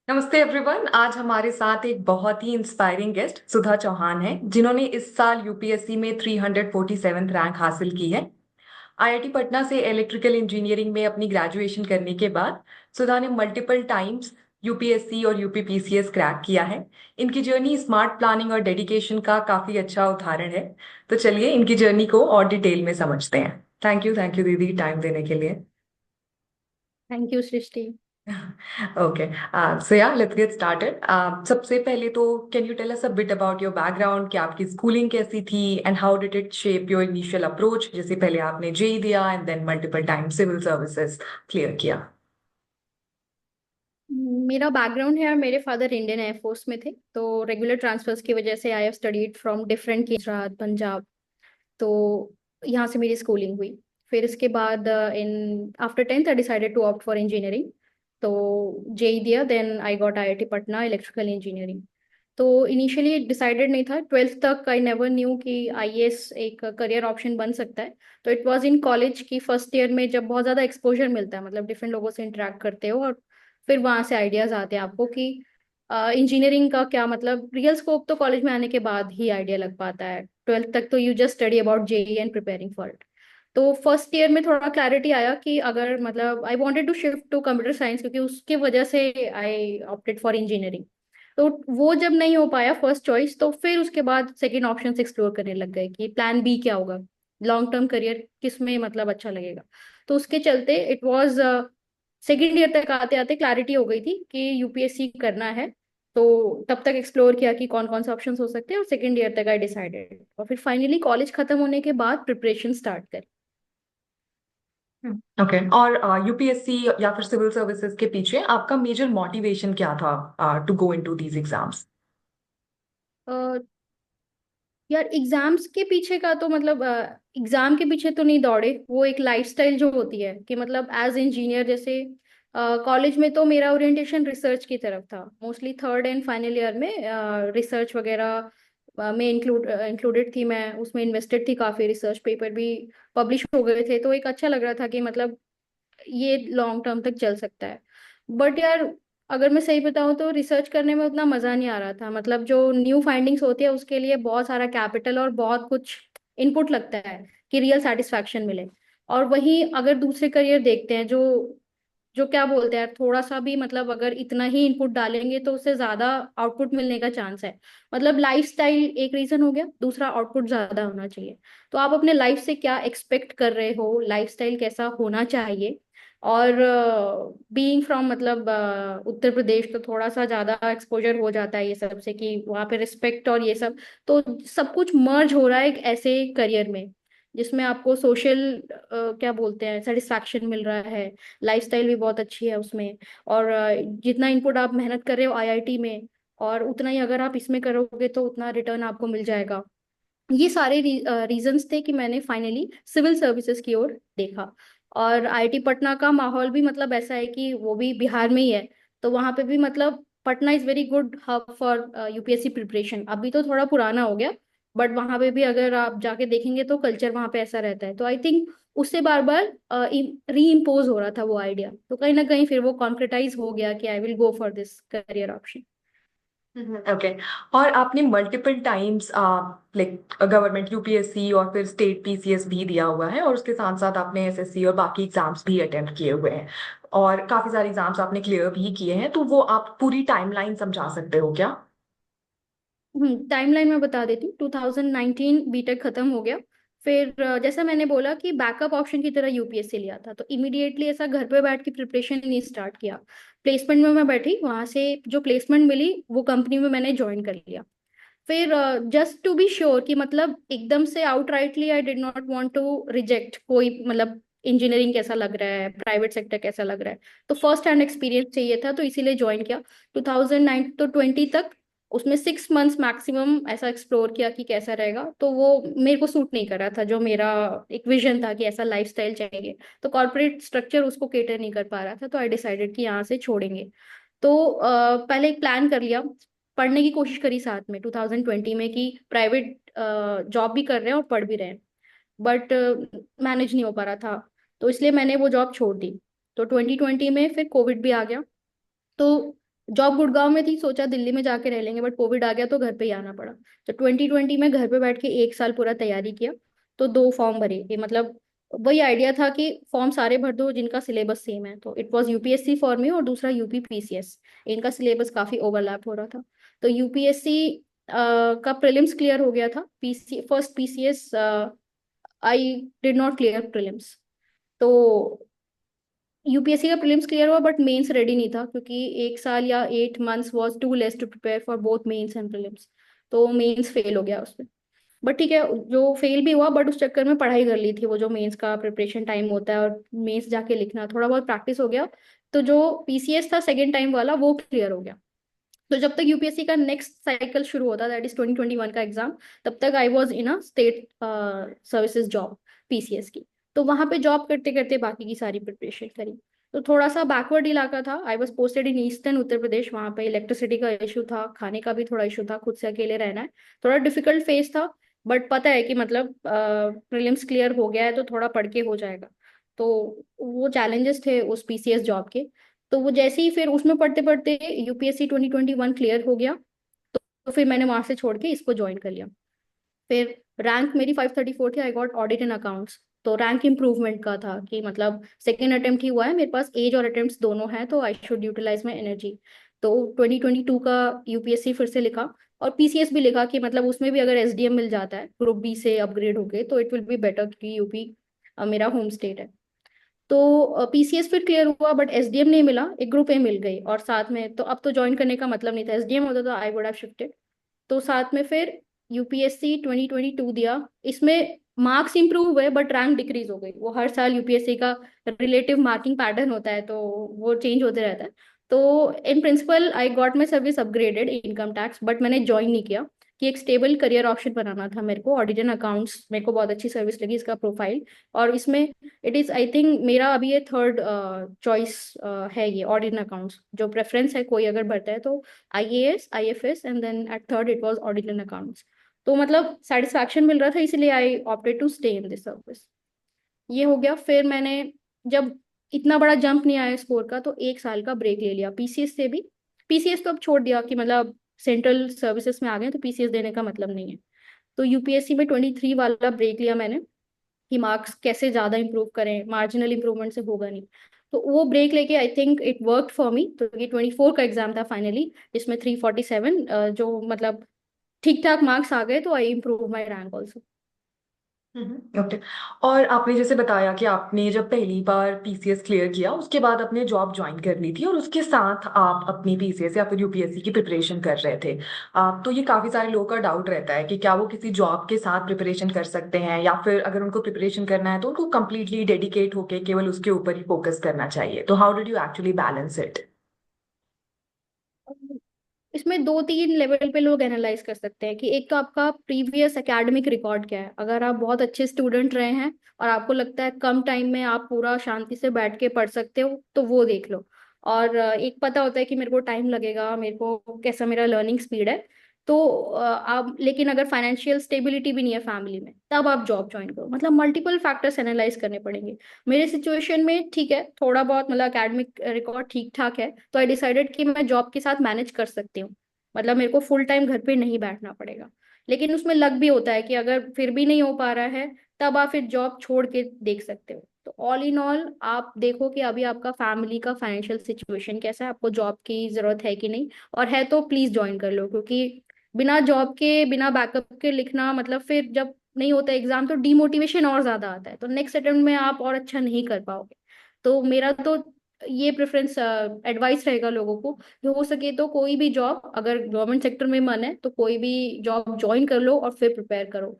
नमस्ते एवरीवन। आज हमारे साथ एक बहुत ही इंस्पायरिंग गेस्ट सुधा चौहान है, जिन्होंने इस साल यूपीएससी में 347th रैंक हासिल की है। आईआईटी पटना से इलेक्ट्रिकल इंजीनियरिंग में अपनी ग्रेजुएशन करने के बाद सुधा ने मल्टीपल टाइम्स यूपीएससी और यूपीपीसीएस क्रैक किया है। इनकी जर्नी स्मार्ट प्लानिंग और डेडिकेशन का काफी अच्छा उदाहरण है। तो चलिए इनकी जर्नी को और डिटेल में समझते हैं। थैंक यू दीदी टाइम देने के लिए। Thank you Srishti. Okay, so yeah, let's get started. सबसे पहले तो can you tell us a bit about your background कि आपकी schooling कैसी थी and how did it shape your initial approach? जैसे पहले आपने जेई दिया and then multiple times civil services clear किया। मेरा बैकग्राउंड है, मेरे फादर इंडियन एयरफोर्स में थे, तो रेगुलर ट्रांसफर्स की वजह से I have studied from different Gujarat, Punjab. तो यहाँ से मेरी स्कूलिंग हुई। फिर इसके बाद in after 10th I decided to opt for engineering. तो जेई दिया, then I got IIT Patna electrical engineering. तो इनिशियली डिसाइडेड नहीं था, 12th तक आई नेवर न्यू कि आईएएस एक करियर ऑप्शन बन सकता है। तो इट वाज इन कॉलेज की फर्स्ट ईयर में, जब बहुत ज़्यादा एक्सपोजर मिलता है, मतलब डिफरेंट लोगों से इंटरेक्ट करते हो, और फिर वहाँ से आइडियाज आते हैं आपको कि इंजीनियरिंग का क्या, मतलब रियल स्कोप तो कॉलेज में आने के बाद ही आइडिया लग पाता है। 12th तक तो you just study about JEE and preparing for it. तो फर्स्ट ईयर में थोड़ा क्लैरिटी आया कि अगर, मतलब I wanted to shift to computer science, क्योंकि उसके वजह से आई ऑप्टेड फॉर इंजीनियरिंग। तो वो जब नहीं हो पाया फर्स्ट चॉइस, तो फिर उसके बाद सेकंड ऑप्शन एक्सप्लोर करने लग गए कि प्लान बी क्या होगा, लॉन्ग टर्म करियर किस में मतलब अच्छा लगेगा। तो उसके चलते इट वाज सेकेंड ईयर तक आते आते क्लैरिटी हो गई थी कि यूपीएससी करना है। तो तब तक एक्सप्लोर किया कि कौन कौन से ऑप्शंस हो सकते हैं, और सेकेंड ईयर तक आई डिसाइडेड, और फिर फाइनली कॉलेज खत्म होने के बाद प्रिपरेशन स्टार्ट करी। ओके, और यूपीएससी या फिर सिविल सर्विसेज के पीछे आपका मेजर मोटिवेशन क्या था to go into these exams? यार एग्जाम्स के पीछे का तो मतलब, एग्जाम के पीछे तो नहीं दौड़े, वो एक लाइफस्टाइल जो होती है कि मतलब एज इंजीनियर, जैसे कॉलेज में तो मेरा ओरिएंटेशन रिसर्च की तरफ था, mostly third and final year में रिसर्च वगैरह में इंक्लूडेड थी। मैं उसमें इन्वेस्टेड थी, काफी रिसर्च पेपर भी पब्लिश हो गए थे, तो एक अच्छा लग रहा था कि मतलब ये लॉन्ग टर्म तक चल सकता है। बट यार, अगर मैं सही बताऊं तो रिसर्च करने में उतना मजा नहीं आ रहा था। मतलब जो न्यू फाइंडिंग्स होती है उसके लिए बहुत सारा कैपिटल और बहुत कुछ इनपुट लगता है कि रियल सेटिस्फैक्शन मिले। और वहीं अगर दूसरे करियर देखते हैं, जो जो क्या बोलते हैं, थोड़ा सा भी मतलब अगर इतना ही इनपुट डालेंगे तो उससे ज्यादा आउटपुट मिलने का चांस है। मतलब लाइफस्टाइल एक रीजन हो गया, दूसरा आउटपुट ज्यादा होना चाहिए। तो आप अपने लाइफ से क्या एक्सपेक्ट कर रहे हो, लाइफस्टाइल कैसा होना चाहिए। और बीइंग फ्रॉम मतलब उत्तर प्रदेश, तो थोड़ा सा ज्यादा एक्सपोजर हो जाता है ये सब से कि वहाँ पे रिस्पेक्ट और ये सब। तो सब कुछ मर्ज हो रहा है एक ऐसे करियर में, जिसमें आपको सोशल क्या बोलते हैं सेटिस्फैक्शन मिल रहा है, लाइफस्टाइल भी बहुत अच्छी है उसमें। और जितना इनपुट आप मेहनत कर रहे हो आईआईटी में, और उतना ही अगर आप इसमें करोगे तो उतना रिटर्न आपको मिल जाएगा। ये सारे रीजंस थे कि मैंने फाइनली सिविल सर्विसेज की ओर देखा। और आईआईटी पटना का माहौल भी मतलब ऐसा है कि वो भी बिहार में ही है। तो वहाँ पे भी मतलब Patna is very good hub for UPSC preparation. अभी तो थोड़ा पुराना हो गया, बट वहाँ पे भी अगर आप जाके देखेंगे तो कल्चर वहाँ पे ऐसा रहता है। तो आई थिंक उससे बार बार री इम्पोज हो रहा था वो आइडिया, तो कहीं ना कहीं फिर वो कॉन्क्रेटाइज हो गया कि I will go for this career option. Okay, और आपने multiple times like government UPSC और फिर स्टेट पीसीएस भी दिया हुआ है, और उसके साथ साथ आपने एसएससी और बाकी एग्जाम्स भी अटेम्प्ट किए हुए हैं, और काफी सारे एग्जाम्स आपने क्लियर भी किए हैं। तो वो आप पूरी टाइमलाइन समझा सकते हो क्या? टाइमलाइन मैं बता देती हूँ। 2019 बीटेक खत्म हो गया। फिर जैसा मैंने बोला कि बैकअप ऑप्शन की तरह यूपीएससी लिया था, तो इमीडिएटली ऐसा घर पे बैठ के प्रिपरेशन नहीं स्टार्ट किया। प्लेसमेंट में मैं बैठी, वहां से जो प्लेसमेंट मिली वो कंपनी में मैंने ज्वाइन कर लिया। फिर जस्ट टू बी श्योर कि मतलब एकदम से outrightly I did not want to reject कोई, मतलब इंजीनियरिंग कैसा लग रहा है, प्राइवेट सेक्टर कैसा लग रहा है, तो फर्स्ट हैंड एक्सपीरियंस चाहिए था, तो इसीलिए ज्वाइन किया। 2009 तो 20 तक उसमें 6 मंथ्स मैक्सिमम ऐसा एक्सप्लोर किया कि कैसा रहेगा, तो वो मेरे को सूट नहीं कर रहा था। जो मेरा एक विजन था कि ऐसा लाइफस्टाइल चाहिए, तो कॉर्पोरेट स्ट्रक्चर उसको केटर नहीं कर पा रहा था, तो आई डिसाइडेड कि यहाँ से छोड़ेंगे। तो पहले एक प्लान कर लिया, पढ़ने की कोशिश करी साथ में 2020 में कि प्राइवेट जॉब भी कर रहे हैं और पढ़ भी रहे हैं, बट मैनेज नहीं हो पा रहा था। तो इसलिए मैंने वो जॉब छोड़ दी। तो 2020 में फिर कोविड भी आ गया। तो जॉब गुड़गांव में थी, सोचा दिल्ली में जाके रह लेंगे, बट कोविड आ गया तो घर पे ही आना पड़ा। तो 2020 में घर पे बैठ के एक साल पूरा तैयारी किया। तो 2 फॉर्म भरे, ये मतलब वही आइडिया था कि फॉर्म सारे भर दो जिनका सिलेबस सेम है। तो it was UPSC for me और दूसरा यूपी पीसीएस। इनका सिलेबस काफी ओवरलैप हो रहा था। तो यूपीएससी का प्रीलिम्स क्लियर हो गया था। PC first PCS I did not clear prelims. तो यूपीएससी का प्रीलिम्स क्लियर हुआ बट मेंस रेडी नहीं था, क्योंकि 1 साल या 8 months was too less to prepare for both mains and prelims. तो मेंस फेल हो गया उसमें। बट ठीक है, जो फेल भी हुआ बट उस चक्कर में पढ़ाई कर ली थी, वो जो मेंस का प्रिपरेशन टाइम होता है और मेंस जाके लिखना, थोड़ा बहुत प्रैक्टिस हो गया। तो जो पीसीएस था सेकेंड टाइम वाला वो क्लियर हो गया। तो जब तक यूपीएससी का नेक्स्ट साइकिल शुरू होता, दैट इज 2021 का एग्जाम, तब तक I was in a state services job, PCS की। तो वहां पे जॉब करते करते बाकी की सारी प्रिपरेशन करी। तो थोड़ा सा बैकवर्ड इलाका था, I was posted in eastern Uttar Pradesh. वहां पे इलेक्ट्रिसिटी का इशू था, खाने का भी थोड़ा इशू था, खुद से अकेले रहना है, थोड़ा डिफिकल्ट फेस था। बट पता है कि मतलब प्रीलिम्स क्लियर हो गया है तो थोड़ा पढ़ के हो जाएगा। तो वो चैलेंजेस थे उस पीसीएस जॉब के। तो वो जैसे ही फिर उसमें पढ़ते पढ़ते यूपीएससी 2021 क्लियर हो गया, तो फिर मैंने वहां से छोड़ के इसको ज्वाइन कर लिया। फिर रैंक मेरी 534 थी, I got audit and accounts. तो रैंक इम्प्रूवमेंट का था कि मतलब सेकेंड अटेम्प्ट ही हुआ है, मेरे पास एज और अटेम्प्ट्स दोनों हैं, तो I should utilise my energy. तो 2022 का यूपीएससी फिर से लिखा, और पीसीएस भी लिखा कि मतलब उसमें भी अगर एसडीएम मिल जाता है ग्रुप बी से अपग्रेड होके तो इट विल बी बेटर, क्योंकि यूपी मेरा होम स्टेट है। तो पीसीएस फिर क्लियर हुआ बट एसडीएम नहीं मिला, एक ग्रुप ए मिल गई। और साथ में तो अब तो ज्वाइन करने का मतलब नहीं था, एसडीएम होता तो आई वुड हैव शिफ्टेड। तो साथ में फिर यूपीएससी 2022 दिया। इसमें मार्क्स इंप्रूव हुए बट रैंक डिक्रीज हो गई। वो हर साल यूपीएससी का रिलेटिव मार्किंग पैटर्न होता है, तो वो चेंज होते रहता है। तो in principle I got my service upgraded income tax, but मैंने ज्वाइन नहीं किया कि एक स्टेबल करियर ऑप्शन बनाना था मेरे को। ऑडिट एंड अकाउंट्स मेरे को बहुत अच्छी सर्विस लगी, इसका प्रोफाइल। और इसमें इट इज आई थिंक मेरा अभी ये थर्ड चॉइस है, ये ऑडिट एंड अकाउंट्स जो प्रेफरेंस है कोई अगर भरता है तो IAS IFS, and then at third it was audit and accounts. तो मतलब सेटिस्फैक्शन मिल रहा था, इसलिए I opted to stay in this service. ये हो गया। फिर मैंने जब इतना बड़ा जंप नहीं आया स्कोर का, तो 1 साल का ब्रेक ले लिया पीसीएस से भी। पीसीएस तो अब छोड़ दिया कि मतलब सेंट्रल सर्विसेज में आ गए तो पीसीएस देने का मतलब नहीं है। तो यूपीएससी में 23 वाला ब्रेक लिया मैंने कि मार्क्स कैसे ज्यादा इंप्रूव करें, मार्जिनल इंप्रूवमेंट से होगा नहीं। तो वो ब्रेक लेके I think it work for me. तो ये 24 का एग्जाम था फाइनली, जिसमें 347 जो मतलब ठीक ठाक मार्क्स आ गए, तो I improve my rank also. Okay. और आपने जैसे बताया कि आपने जब पहली बार पीसीएस क्लियर किया उसके बाद अपने जॉब ज्वाइन करनी थी और उसके साथ आप अपनी पीसीएस या फिर यूपीएससी की प्रिपरेशन कर रहे थे। तो ये काफी सारे लोगों का डाउट रहता है कि क्या वो किसी जॉब के साथ प्रिपरेशन कर सकते हैं या फिर अगर उनको प्रिपरेशन करना है तो उनको कंप्लीटली डेडिकेट होके केवल उसके ऊपर ही फोकस करना चाहिए। तो how did you actually balance it? इसमें 2-3 लेवल पे लोग एनालाइज कर सकते हैं कि एक तो आपका प्रीवियस एकेडमिक रिकॉर्ड क्या है। अगर आप बहुत अच्छे स्टूडेंट रहे हैं और आपको लगता है कम टाइम में आप पूरा शांति से बैठ के पढ़ सकते हो, तो वो देख लो। और एक पता होता है कि मेरे को टाइम लगेगा, मेरे को कैसा मेरा लर्निंग स्पीड है। तो आप लेकिन अगर फाइनेंशियल स्टेबिलिटी भी नहीं है फैमिली में, तब आप जॉब ज्वाइन करो। मतलब मल्टीपल फैक्टर्स एनालाइज करने पड़ेंगे। मेरे सिचुएशन में ठीक है, थोड़ा बहुत मतलब एकेडमिक रिकॉर्ड ठीक ठाक है, तो आई डिसाइडेड कि मैं जॉब के साथ मैनेज कर सकती हूँ। मतलब मेरे को फुल टाइम घर पे नहीं बैठना पड़ेगा। लेकिन उसमें लग भी होता है कि अगर फिर भी नहीं हो पा रहा है, तब आप फिर जॉब छोड़ के देख सकते हो। तो ऑल इन ऑल आप देखो कि अभी आपका फैमिली का फाइनेंशियल सिचुएशन कैसा है, आपको जॉब की जरूरत है कि नहीं। और है तो प्लीज ज्वाइन कर लो, क्योंकि बिना जॉब के बिना बैकअप के लिखना मतलब फिर जब नहीं होता एग्जाम तो डीमोटिवेशन और ज्यादा आता है, तो नेक्स्ट अटेम्प्ट में आप और अच्छा नहीं कर पाओगे। तो मेरा तो ये प्रेफरेंस एडवाइस रहेगा लोगों को कि हो सके तो कोई भी जॉब, अगर गवर्नमेंट सेक्टर में मन है तो कोई भी जॉब ज्वाइन कर लो और फिर प्रिपेयर करो।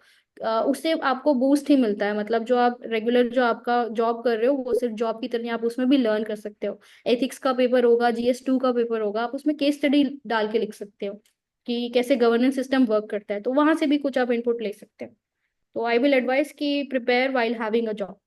उससे आपको बूस्ट ही मिलता है। मतलब जो आप रेगुलर जो आपका जॉब कर रहे हो वो सिर्फ जॉब की तरह नहीं, आप उसमें भी लर्न कर सकते हो। एथिक्स का पेपर होगा, जीएस 2 का पेपर होगा, आप उसमें केस स्टडी डाल के लिख सकते हो कि कैसे गवर्नेंस सिस्टम वर्क करता है, तो वहां से भी कुछ आप इनपुट ले सकते हो। तो आई विल एडवाइस कि prepare while having a job.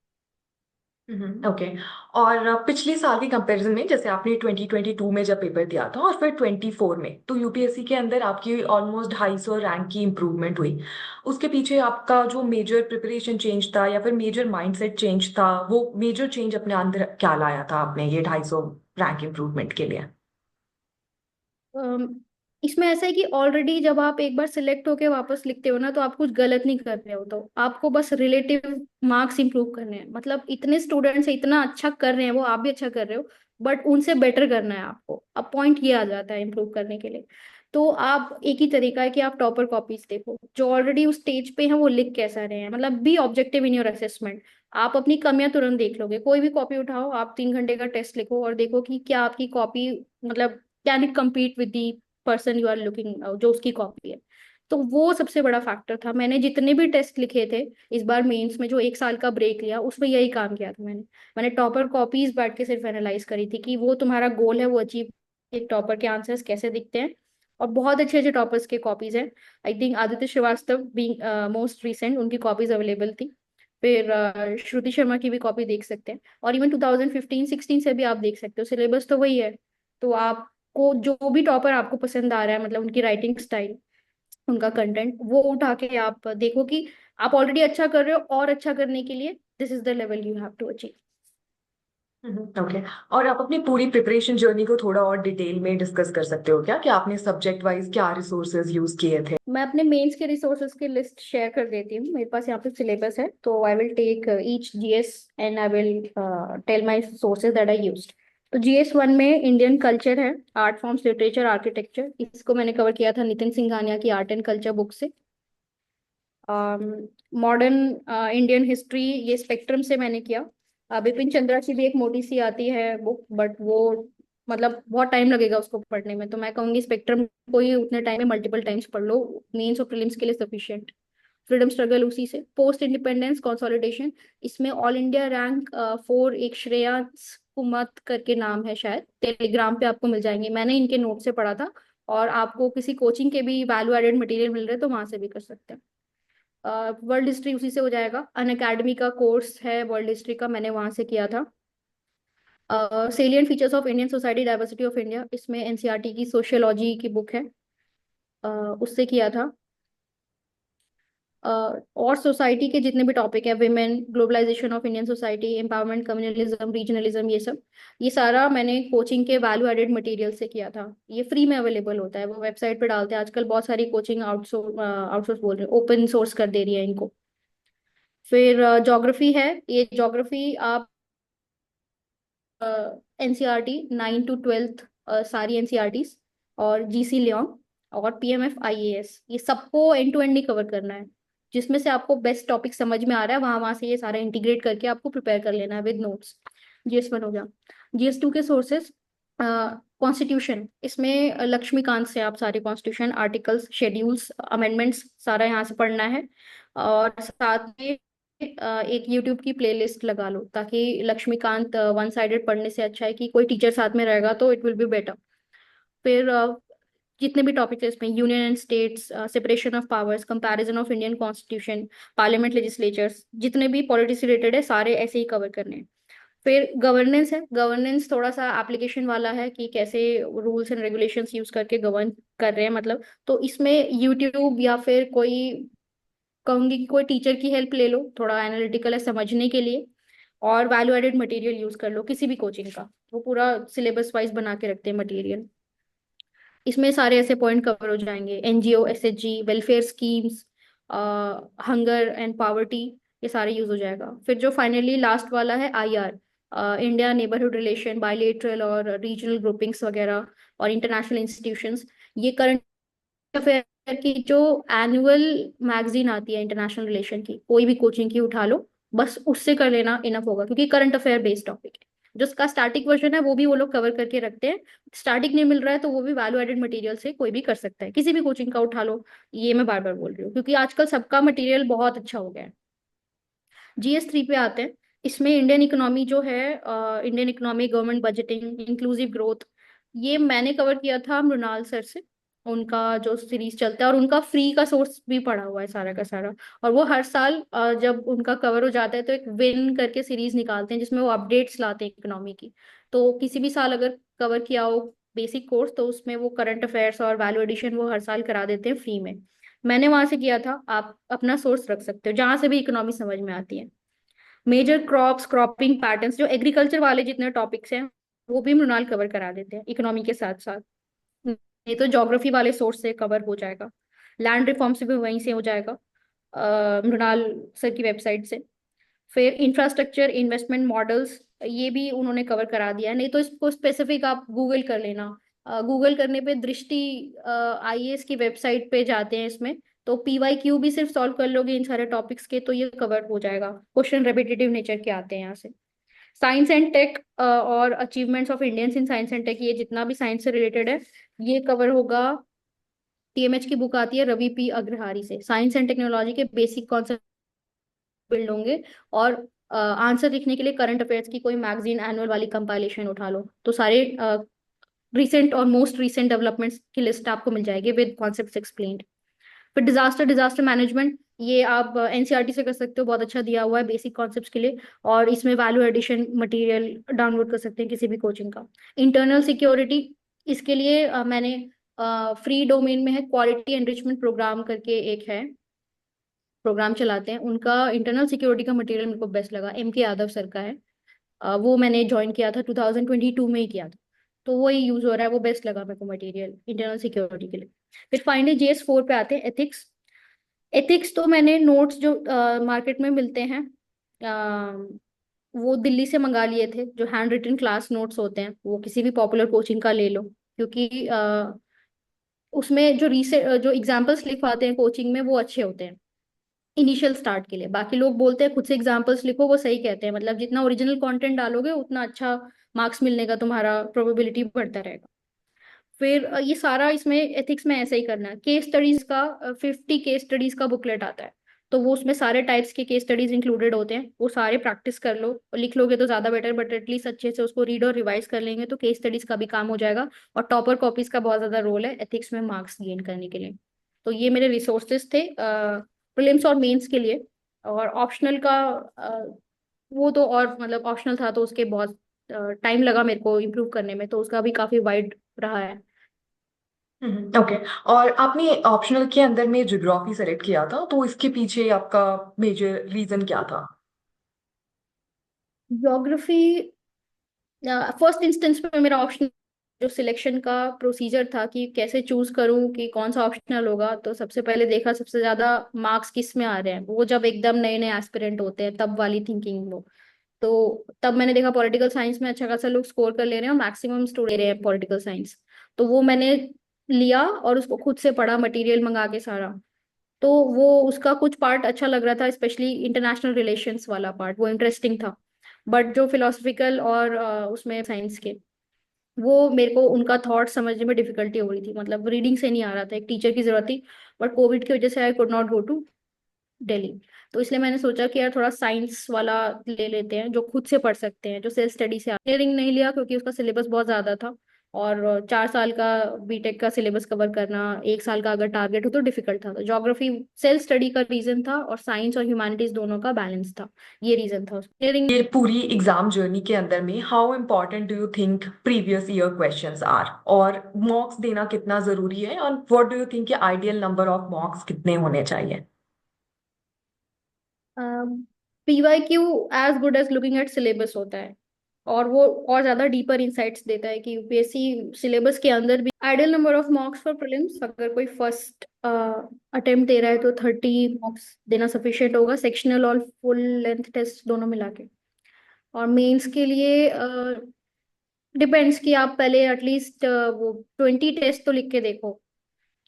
Okay. और पिछले साल के कंपैरिजन में जैसे आपने 2022 में जब पेपर दिया था और फिर 24 में तो यूपीएससी के अंदर आपकी ऑलमोस्ट 250 रैंक की इंप्रूवमेंट हुई। उसके पीछे आपका जो मेजर प्रिपरेशन चेंज था या फिर मेजर माइंडसेट चेंज था, वो मेजर चेंज अपने अंदर क्या लाया था आपने ये 250 रैंक इंप्रूवमेंट के लिए? अम, इसमें ऐसा है कि ऑलरेडी जब आप एक बार सिलेक्ट होके वापस लिखते हो ना, तो आप कुछ गलत नहीं कर रहे हो, तो आपको बस रिलेटिव मार्क्स इंप्रूव करने हैं। मतलब इतने स्टूडेंट्स इतना अच्छा कर रहे हैं, वो आप भी अच्छा कर रहे हो, बट उनसे बेटर करना है आपको। अब पॉइंट ये आ जाता है इंप्रूव करने के लिए। तो आप, एक ही तरीका है कि आप टॉपर कॉपीज देखो जो ऑलरेडी उस स्टेज पे हैं, वो लिख कैसा रहे हैं। मतलब B objective in your assessment. आप अपनी कमियां तुरंत देख लोगे। कोई भी कॉपी उठाओ, आप 3 घंटे का टेस्ट लिखो और देखो कि क्या आपकी कॉपी, मतलब can it compete with the person you are looking, जो उसकी कॉपी है। तो वो सबसे बड़ा फैक्टर था। मैंने जितने भी टेस्ट लिखे थे इस बार मेंस में, जो 1 साल का ब्रेक लिया, उसमें यही काम किया था मैंने। मैंने टॉपर कॉपीज बैठ के सिर्फ एनालाइज करी थी कि वो तुम्हारा गोल है वो अचीव, एक टॉपर के आंसर्स कैसे दिखते हैं। और बहुत अच्छे अच्छे टॉपर्स के कॉपीज हैं। I think Aditya Srivastava being most recent, उनकी कॉपीज अवेलेबल थी। फिर श्रुति शर्मा की भी कॉपी देख सकते हैं। और इवन 2015-16 से भी आप देख सकते हो, सिलेबस तो वही है। तो आपको जो भी टॉपर आपको पसंद आ रहा है, मतलब उनकी राइटिंग स्टाइल, उनका कंटेंट, वो उठा के आप देखो कि आप ऑलरेडी अच्छा कर रहे हो, और अच्छा करने के लिए this is the level you have to achieve. Okay. और आप अपनी पूरी प्रिपरेशन जर्नी को थोड़ा और डिटेल में डिस्कस कर सकते हो क्या, कि आपने सब्जेक्ट वाइज क्या रिसोर्सेज यूज किए थे? मैं अपने मेंस के रिसोर्सेज की लिस्ट शेयर कर देती हूँ। मेरे पास यहाँ पे सिलेबस है, तो I will take each GS and I will tell my sources that I used. तो जीएस 1 में इंडियन कल्चर है, आर्ट फॉर्म्स, लिटरेचर, आर्किटेक्चर। इसको मैंने कवर किया था नितिन सिंघानिया की आर्ट एंड कल्चर बुक से। मॉडर्न इंडियन हिस्ट्री, ये स्पेक्ट्रम से मैंने किया। बिपिन चंद्रा की भी एक मोटी सी आती है बुक, बट वो मतलब बहुत टाइम लगेगा उसको पढ़ने में, तो मैं कहूँगी स्पेक्ट्रम को ही उतने टाइम में मल्टीपल टाइम्स पढ़ लो, मेंस और प्रीलिम्स के लिए सफिशिएंट। फ्रीडम स्ट्रगल उसी से। पोस्ट इंडिपेंडेंस कंसोलिडेशन, इसमें ऑल इंडिया रैंक 4, एक श्रेयांश कुमत करके नाम है, शायद टेलीग्राम पे आपको मिल जाएंगे। मैंने इनके नोट से पढ़ा था। और आपको किसी कोचिंग के भी वैल्यू एडेड मटेरियल मिल रहे हैं तो वहां से भी कर सकते हैं। वर्ल्ड हिस्ट्री उसी से हो जाएगा। अन अकेडमी का कोर्स है वर्ल्ड हिस्ट्री का, मैंने वहां से किया था। Salient features of Indian society, diversity of India, इसमें एनसीईआरटी की सोशियोलॉजी की बुक है, अ, उससे किया था। और सोसाइटी के जितने भी टॉपिक है, women, globalisation of Indian society, empowerment, communalism, regionalism, ये सब, ये सारा मैंने कोचिंग के वैल्यू एडेड मटेरियल से किया था। ये फ्री में अवेलेबल होता है, वो वेबसाइट पे डालते हैं आजकल। बहुत सारी कोचिंग आउटसोर्स, आउटसोर्स बोल रहे हैं, ओपन सोर्स कर दे रही है इनको। फिर ज्योग्राफी है। ये ज्योग्राफी आप एनसीईआरटी 9 to 12 सारी एनसीईआरटीज, और जीसी लियोन, और पीएमएफ आईएएस, ये सबको एंड टू एंड ही कवर करना है। जिसमें से आपको बेस्ट टॉपिक समझ में आ रहा है, वहां वहां से ये सारा इंटीग्रेट करके आपको प्रिपेयर कर लेना है विद नोट्स। जीएस 1 हो गया। जीएस 2 के सोर्सेज, कॉन्स्टिट्यूशन, इसमें लक्ष्मीकांत से आप सारे कॉन्स्टिट्यूशन, आर्टिकल्स, शेड्यूल्स, अमेंडमेंट्स, सारा यहाँ से पढ़ना है। और साथ में एक यूट्यूब की प्लेलिस्ट लगा लो, ताकि लक्ष्मीकांत वन साइडेड पढ़ने से अच्छा है कि कोई टीचर साथ में रहेगा तो इट विल बी बेटर। फिर जितने भी टॉपिक है इसमें, union and states, separation of powers, comparison of Indian constitution, parliament, legislatures, जितने भी पॉलिटिक्स से रिलेटेड है सारे ऐसे ही कवर करने हैं। फिर गवर्नेंस है। गवर्नेंस थोड़ा सा एप्लीकेशन वाला है कि कैसे रूल्स एंड रेगुलेशंस यूज करके गवर्न कर रहे हैं, मतलब। तो इसमें यूट्यूब या फिर कोई, कहूंगी कि कोई टीचर की हेल्प ले लो, थोड़ा एनालिटिकल है समझने के लिए। और वैल्यू एडेड मटेरियल यूज कर लो किसी भी कोचिंग का, वो पूरा सिलेबस वाइज बना के रखते हैं मटेरियल। इसमें सारे ऐसे पॉइंट कवर हो जाएंगे, NGO, SHG, welfare schemes, hunger and poverty, ये सारे यूज हो जाएगा। फिर जो फाइनली लास्ट वाला है IR, India neighbourhood relation, bilateral और रीजनल ग्रुपिंग्स वगैरह, और इंटरनेशनल इंस्टीट्यूशंस। ये करंट अफेयर की जो एनुअल मैगजीन आती है इंटरनेशनल रिलेशन की, कोई भी कोचिंग की उठा लो, बस उससे कर लेना इनफ होगा, क्योंकि करंट अफेयर बेस्ड टॉपिक है। जो उसका स्टैटिक वर्जन है वो भी वो लोग कवर करके रखते हैं। स्टैटिक नहीं मिल रहा है तो वो भी वैल्यू एडेड मटेरियल से कोई भी कर सकता है, किसी भी कोचिंग का उठा लो। ये मैं बार बार बोल रही हूँ क्योंकि आजकल सबका मटेरियल बहुत अच्छा हो गया है। जीएस 3 पे आते हैं। इसमें इंडियन इकोनॉमी जो है, Indian economy, government budgeting, inclusive growth, ये मैंने कवर किया था मृणाल सर से। उनका जो सीरीज चलता है, और उनका फ्री का सोर्स भी पड़ा हुआ है सारा का सारा। और वो हर साल जब उनका कवर हो जाता है तो एक विन करके सीरीज निकालते हैं, जिसमें वो अपडेट्स लाते हैं इकोनॉमी की। तो किसी भी साल अगर कवर किया हो बेसिक कोर्स, तो उसमें वो करंट अफेयर्स और वैल्यू एडिशन वो हर साल करा देते हैं फ्री में। मैंने वहां से किया था, आप अपना सोर्स रख सकते हो जहां से भी इकोनॉमी समझ में आती है। मेजर क्रॉप्स, क्रॉपिंग पैटर्न्स, जो एग्रीकल्चर वाले जितने टॉपिक्स हैं वो भी मृणाल कवर करा देते हैं इकोनॉमी के साथ साथ। ये तो ज्योग्राफी वाले सोर्स से कवर हो जाएगा, लैंड रिफॉर्म से भी वहीं से हो जाएगा, मृणाल सर की वेबसाइट से। फिर इंफ्रास्ट्रक्चर इन्वेस्टमेंट मॉडल्स, ये भी उन्होंने कवर करा दिया है, नहीं तो इसको स्पेसिफिक आप गूगल कर लेना। गूगल करने पे दृष्टि आईएएस की वेबसाइट पे जाते हैं इसमें, तो पीवाईक्यू भी सिर्फ सॉल्व कर लोगे इन सारे टॉपिक्स के तो ये कवर हो जाएगा। क्वेश्चन रेपिटेटिव नेचर के आते हैं यहाँ से। साइंस एंड टेक और achievements of Indians in science and tech, ये जितना भी साइंस से रिलेटेड है ये कवर होगा। टीएमएच की बुक आती है रवि पी अग्रहारी से, साइंस एंड टेक्नोलॉजी के बेसिक कॉन्सेप्ट बिल्ड होंगे। और आंसर लिखने के लिए करंट अफेयर्स की कोई मैगजीन एनुअल वाली कंपाइलेशन उठा लो तो सारे रिसेंट और मोस्ट रिसेंट डेवलपमेंट्स की लिस्ट आपको मिल जाएगी विद कॉन्सेप्ट्स एक्सप्लेन्ड। फिर डिजास्टर मैनेजमेंट, ये आप एनसीईआरटी से कर सकते हो, बहुत अच्छा दिया हुआ है बेसिक कॉन्सेप्ट्स के लिए, और इसमें वैल्यू एडिशन मटेरियल डाउनलोड कर सकते हैं किसी भी कोचिंग का। इंटरनल सिक्योरिटी, इसके लिए मैंने फ्री डोमेन में है क्वालिटी एनरिचमेंट प्रोग्राम करके एक है, प्रोग्राम चलाते हैं उनका। इंटरनल सिक्योरिटी का मटेरियल मेरे को बेस्ट लगा, एम के यादव सर का है। वो मैंने ज्वाइन किया था 2022 में ही किया था, तो वो ही यूज हो रहा है, वो बेस्ट लगा मेरे को मटेरियल इंटरनल सिक्योरिटी के लिए। फिर फाइनली JS4 पे आते हैं एथिक्स। एथिक्स तो मैंने नोट्स जो मार्केट में मिलते हैं वो दिल्ली से मंगा लिए थे, जो हैंड रिटन क्लास नोट्स होते हैं, वो किसी भी पॉपुलर कोचिंग का ले लो, क्योंकि उसमें जो एग्जाम्पल्स लिखवाते हैं कोचिंग में वो अच्छे होते हैं इनिशियल स्टार्ट के लिए। बाकी लोग बोलते हैं खुद से एग्जाम्पल्स लिखो, वो सही कहते हैं, मतलब जितना ओरिजिनल कंटेंट डालोगे उतना अच्छा मार्क्स मिलने का तुम्हारा प्रोबेबिलिटी बढ़ता रहेगा। फिर ये सारा इसमें एथिक्स में ऐसा ही करना है। केस स्टडीज का 50 केस स्टडीज का बुकलेट आता है, तो वो उसमें सारे टाइप्स के केस स्टडीज इंक्लूडेड होते हैं, वो सारे प्रैक्टिस कर लो और लिख लोगे तो ज्यादा बेटर, बट एटलीस्ट अच्छे से उसको रीड और रिवाइज कर लेंगे तो केस स्टडीज का भी काम हो जाएगा। और टॉपर कॉपीज का बहुत ज्यादा रोल है एथिक्स में मार्क्स गेन करने के लिए। तो ये मेरे रिसोर्सेज थे प्रीलिम्स और मेंस के लिए। और ऑप्शनल का वो तो और मतलब ऑप्शनल था तो उसके बहुत टाइम लगा मेरे को इम्प्रूव करने में, तो उसका भी काफी वाइड रहा है। ओके। और आपने ऑप्शनल के अंदर में ज्योग्राफी सेलेक्ट किया था, तो इसके पीछे आपका मेजर रीजन क्या था? ज्योग्राफी फर्स्ट इंस्टेंस में मेरा ऑप्शन जो सिलेक्शन का प्रोसीजर था कि कैसे चूज करूं कि कौन सा ऑप्शनल होगा, तो सबसे पहले देखा सबसे ज्यादा मार्क्स किस में आ रहे हैं, वो जब एकदम नए नए एस्पिरेंट होते हैं तब वाली थिंकिंग वो। तो तब मैंने देखा पॉलिटिकल साइंस में अच्छा खासा लोग स्कोर कर ले रहे हैं और मैक्सिमम स्टूडेंट ले रहे हैं पॉलिटिकल साइंस, तो वो मैंने लिया और उसको खुद से पढ़ा मटेरियल मंगा के सारा। तो वो उसका कुछ पार्ट अच्छा लग रहा था, स्पेशली इंटरनेशनल रिलेशंस वाला पार्ट वो इंटरेस्टिंग था। बट जो फिलोसफिकल और उसमें साइंस के, वो मेरे को उनका थॉट समझने में डिफिकल्टी हो रही थी, मतलब रीडिंग से नहीं आ रहा था, एक टीचर की जरूरत थी। बट कोविड की वजह से I could not go to Delhi, तो इसलिए मैंने सोचा कि यार थोड़ा साइंस वाला ले लेते हैं जो खुद से पढ़ सकते हैं, जो सेल्फ स्टडी से। इंजीनियरिंग नहीं लिया क्योंकि उसका सिलेबस बहुत ज्यादा था, और 4 साल का बीटेक का सिलेबस कवर करना 1 साल का अगर टारगेट हो तो डिफिकल्ट था। तो ज्योग्राफी सेल्फ स्टडी का रीजन था और साइंस और ह्यूमैनिटीज दोनों का बैलेंस था, ये रीजन था इंजीनियरिंग। ये पूरी एग्जाम जर्नी के अंदर में how important do you think previous year questions are, और मॉक्स देना कितना जरूरी है, और what do you think ideal number of mocks कितने होने चाहिए? PYQ as good as looking at syllabus होता है, और वो और ज्यादा डीपर इंसाइट्स देता है कि यूपीएससी सिलेबस के अंदर भी ideal number of marks for prelims, अगर कोई फर्स्ट अटेम्प्ट दे रहा है तो 30 मार्क्स देना सफिशिएंट होगा, सेक्शनल और फुल लेंथ टेस्ट दोनों मिला के। और मेंस के लिए डिपेंड्स कि आप पहले एटलीस्ट वो 20 टेस्ट तो लिख के देखो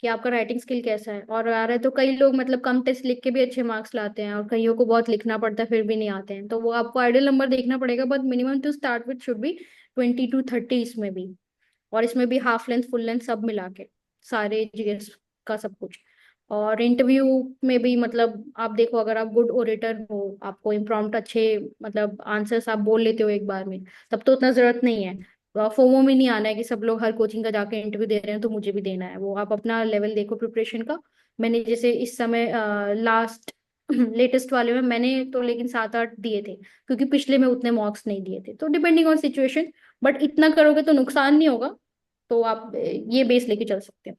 कि आपका राइटिंग स्किल कैसा है। और आ रहा है तो कई लोग मतलब कम टेस्ट लिख के भी अच्छे मार्क्स लाते हैं, और कईयों को बहुत लिखना पड़ता है फिर भी नहीं आते हैं, तो वो आपको आइडियल नंबर देखना पड़ेगा, but minimum to start with should be 20 to 30 इसमें भी। और इसमें भी हाफ लेंथ फुल लेंथ सब मिला के, सारे जीएस का सब कुछ। और इंटरव्यू में भी मतलब आप देखो, अगर आप गुड ओरेटर हो, आपको इम्प्रॉम्प्ट अच्छे मतलब आंसर्स आप बोल लेते हो एक बार में, तब तो उतना जरूरत नहीं है। फोमो में नहीं आना है कि सब लोग हर कोचिंग का जाके इंटरव्यू दे रहे हैं तो मुझे भी देना है, वो आप अपना लेवल देखो प्रिपरेशन का। मैंने जैसे इस समय लास्ट लेटेस्ट वाले में मैंने तो लेकिन 7-8 दिए थे, क्योंकि पिछले में उतने मार्क्स नहीं दिए थे, तो डिपेंडिंग ऑन सिचुएशन। बट इतना करोगे तो नुकसान नहीं होगा, तो आप ये बेस लेके चल सकते हो।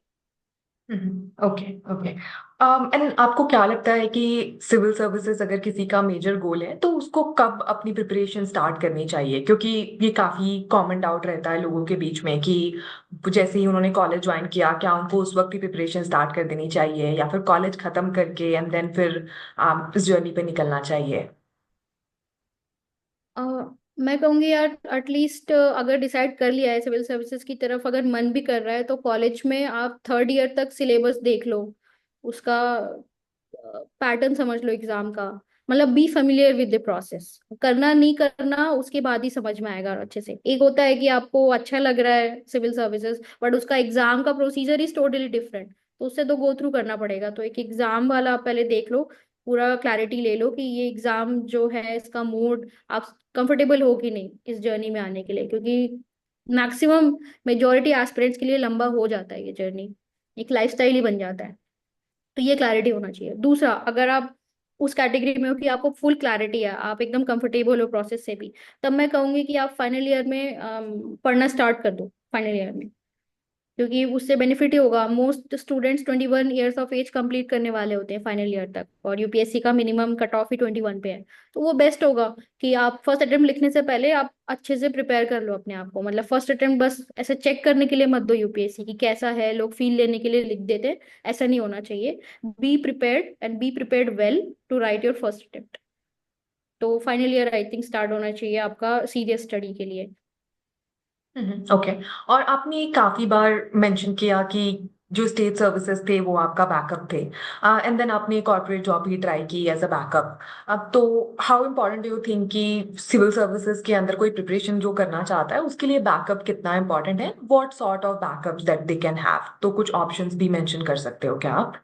Okay okay. एंड आपको क्या लगता है कि सिविल सर्विसेज अगर किसी का मेजर गोल है तो उसको कब अपनी प्रिपरेशन स्टार्ट करनी चाहिए? क्योंकि ये काफी कॉमन डाउट रहता है लोगों के बीच में कि जैसे ही उन्होंने कॉलेज ज्वाइन किया, क्या उनको उस वक्त ही प्रिपरेशन स्टार्ट कर देनी चाहिए या फिर कॉलेज खत्म करके एंड देन फिर इस जर्नी पे निकलना चाहिए? अ, मैं कहूँगी यार, एटलीस्ट अगर डिसाइड कर लिया है सिविल सर्विसेज की तरफ, अगर मन भी कर रहा है, तो कॉलेज में आप थर्ड ईयर तक सिलेबस देख लो, उसका पैटर्न समझ लो एग्जाम का। मतलब be familiar with the process, करना नहीं करना उसके बाद ही समझ में आएगा अच्छे से। एक होता है कि आपको अच्छा लग रहा है सिविल सर्विसेज, बट उसका एग्जाम का प्रोसीजर इज टोटली डिफरेंट, तो उससे तो गो थ्रू करना पड़ेगा। तो एक एग्जाम वाला आप पहले देख लो, पूरा क्लैरिटी ले लो कि ये एग्जाम जो है इसका मोड आप कंफर्टेबल हो कि नहीं इस जर्नी में आने के लिए, क्योंकि मैक्सिमम मेजोरिटी एस्पिरेंट्स के लिए लंबा हो जाता है ये जर्नी, एक लाइफस्टाइल ही बन जाता है। तो ये क्लैरिटी होना चाहिए। दूसरा, अगर आप उस कैटेगरी में हो कि आपको फुल क्लैरिटी है, आप एकदम कंफर्टेबल हो प्रोसेस से भी, तब मैं कहूंगी कि आप फाइनल ईयर में पढ़ना स्टार्ट कर दो फाइनल ईयर में, क्योंकि उससे बेनिफिट ही होगा। Most students 21 years of age complete करने वाले होते हैं फाइनल ईयर तक, और यूपीएससी का मिनिमम कट ऑफ ही 21 पे है। तो वो बेस्ट होगा कि आप फर्स्ट अटेम्प्ट लिखने से पहले आप अच्छे से प्रिपेयर कर लो अपने आप को। मतलब फर्स्ट अटेम्प्ट बस ऐसे चेक करने के लिए मत दो यूपीएससी की कैसा है, लोग फील लेने के लिए लिख देते हैं, ऐसा नहीं होना चाहिए। Be prepared and be prepared well to write your first attempt. तो final year I think start होना चाहिए आपका सीरियस स्टडी के लिए। ओके। और आपने काफी बार मेंशन किया कि जो स्टेट सर्विसेज थे वो आपका बैकअप थे, एंड देन आपने कॉर्पोरेट जॉब ही ट्राई की एज अ बैकअप। अब तो how important do you think कि सिविल सर्विसेज के अंदर कोई प्रिपरेशन जो करना चाहता है उसके लिए बैकअप कितना इंपॉर्टेंट है? What sort of backups that they can have? तो कुछ ऑप्शंस भी मेंशन कर सकते हो क्या आप?